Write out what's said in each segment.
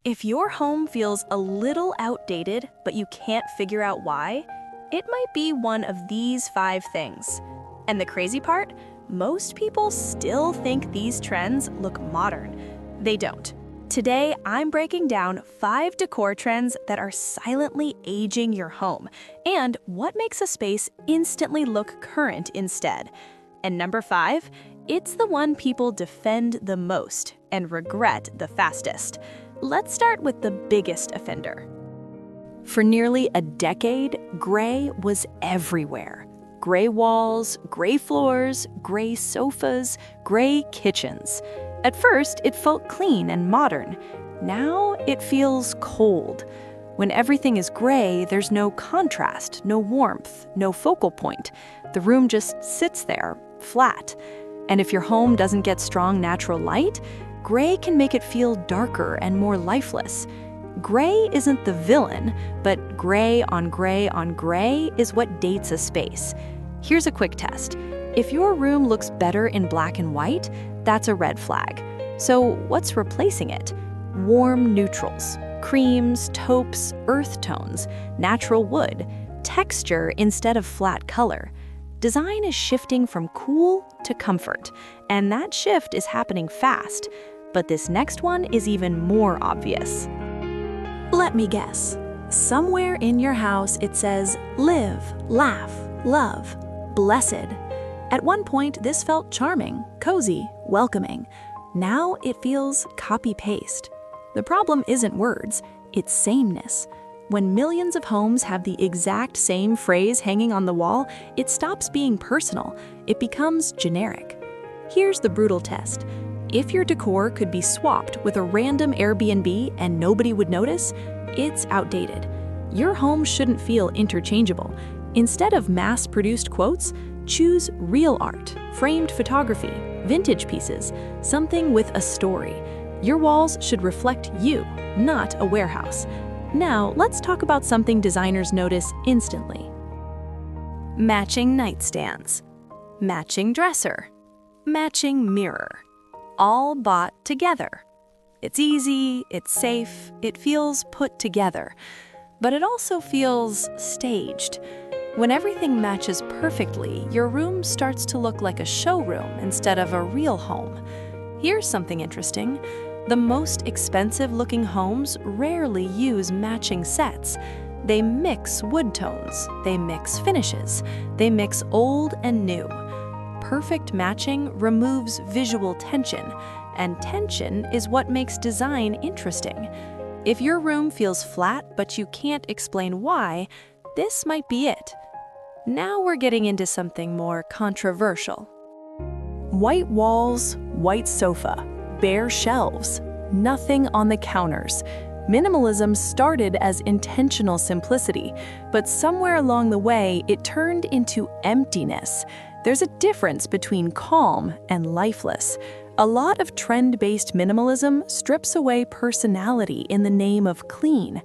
If your home feels a little outdated, but you can't figure out why, it might be one of these 5 things. And the crazy part? Most people still think these trends look modern. They don't. Today, I'm breaking down 5 decor trends that are silently aging your home and what makes a space instantly look current instead. And number 5, it's the one people defend the most and regret the fastest. Let's start with the biggest offender. For nearly a decade, gray was everywhere. Gray walls, gray floors, gray sofas, gray kitchens. At first, it felt clean and modern. Now, it feels cold. When everything is gray, there's no contrast, no warmth, no focal point. The room just sits there, flat. And if your home doesn't get strong natural light, gray can make it feel darker and more lifeless. Gray isn't the villain, but gray on gray is what dates a space. Here's a quick test. If your room looks better in black and white, that's a red flag. So what's replacing it? Warm neutrals, creams, taupes, earth tones, natural wood, texture instead of flat color. Design is shifting from cool to comfort, and that shift is happening fast. But this next one is even more obvious. Let me guess. Somewhere in your house it says, live, laugh, love, blessed. At one point, this felt charming, cozy, welcoming. Now it feels copy-paste. The problem isn't words, it's sameness. When millions of homes have the exact same phrase hanging on the wall, it stops being personal. It becomes generic. Here's the brutal test. If your decor could be swapped with a random Airbnb and nobody would notice, it's outdated. Your home shouldn't feel interchangeable. Instead of mass-produced quotes, choose real art, framed photography, vintage pieces, something with a story. Your walls should reflect you, not a warehouse. Now, let's talk about something designers notice instantly. Matching nightstands, matching dresser, matching mirror, all bought together. It's easy, it's safe, it feels put together, but it also feels staged. When everything matches perfectly, your room starts to look like a showroom instead of a real home. Here's something interesting. The most expensive-looking homes rarely use matching sets. They mix wood tones, they mix finishes, they mix old and new. Perfect matching removes visual tension, and tension is what makes design interesting. If your room feels flat but you can't explain why, this might be it. Now we're getting into something more controversial. White walls, white sofa, bare shelves, nothing on the counters. Minimalism started as intentional simplicity, but somewhere along the way, it turned into emptiness. There's a difference between calm and lifeless. A lot of trend-based minimalism strips away personality in the name of clean.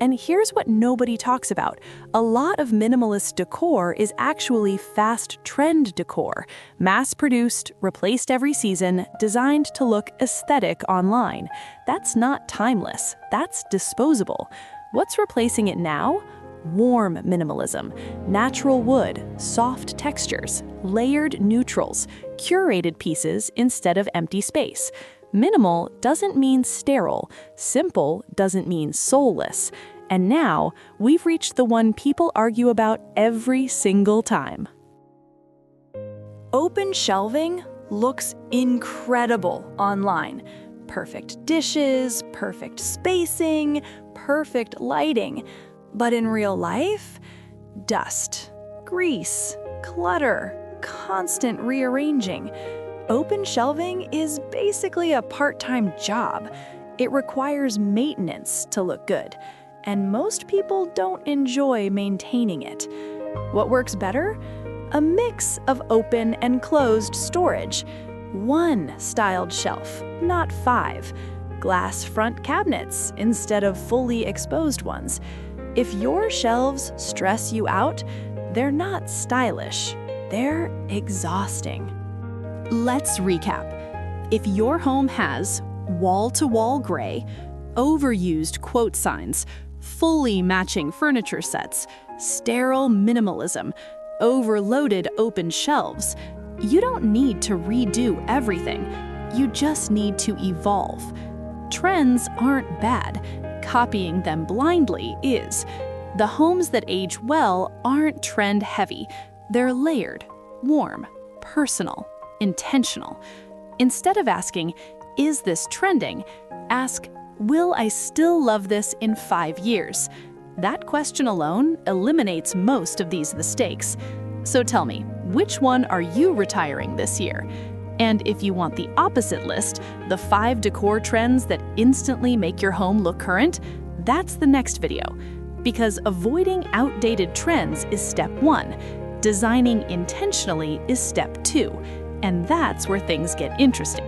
And here's what nobody talks about. A lot of minimalist decor is actually fast trend decor, mass-produced, replaced every season, designed to look aesthetic online. That's not timeless, that's disposable. What's replacing it now? Warm minimalism, natural wood, soft textures, layered neutrals, curated pieces instead of empty space. Minimal doesn't mean sterile, simple doesn't mean soulless. And now, we've reached the one people argue about every single time. Open shelving looks incredible online. Perfect dishes, perfect spacing, perfect lighting. But in real life, dust, grease, clutter, constant rearranging. Open shelving is basically a part-time job. It requires maintenance to look good, and most people don't enjoy maintaining it. What works better? A mix of open and closed storage. One styled shelf, not 5. Glass front cabinets instead of fully exposed ones. If your shelves stress you out, they're not stylish, they're exhausting. Let's recap. If your home has wall-to-wall gray, overused quote signs, fully matching furniture sets, sterile minimalism, overloaded open shelves. You don't need to redo everything. You just need to evolve. Trends aren't bad. Copying them blindly is. The homes that age well aren't trend-heavy. They're layered, warm, personal, intentional. Instead of asking, "Is this trending?" ask, "Will I still love this in 5 years?" That question alone eliminates most of these mistakes. So tell me, which one are you retiring this year? And if you want the opposite list, the 5 decor trends that instantly make your home look current, that's the next video. Because avoiding outdated trends is step 1. Designing intentionally is step 2. And that's where things get interesting.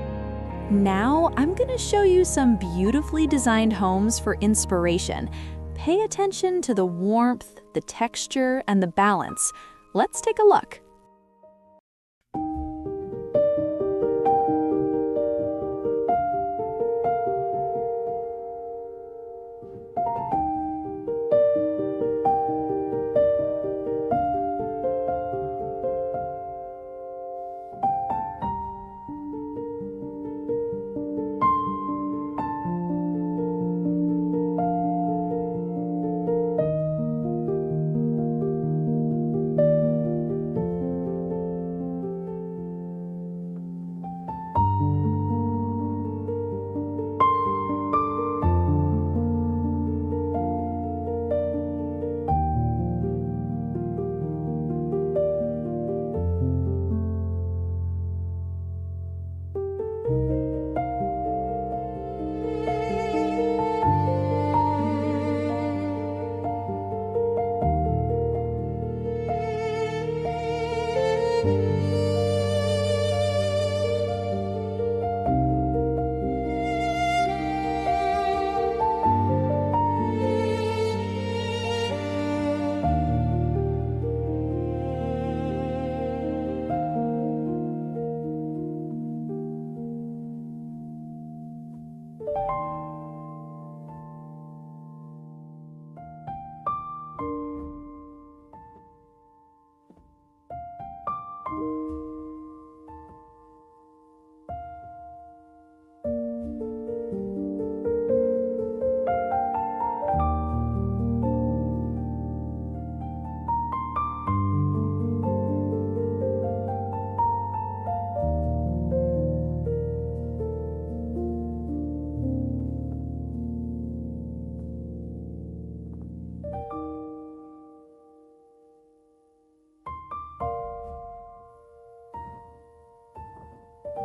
Now, I'm going to show you some beautifully designed homes for inspiration. Pay attention to the warmth, the texture, and the balance. Let's take a look.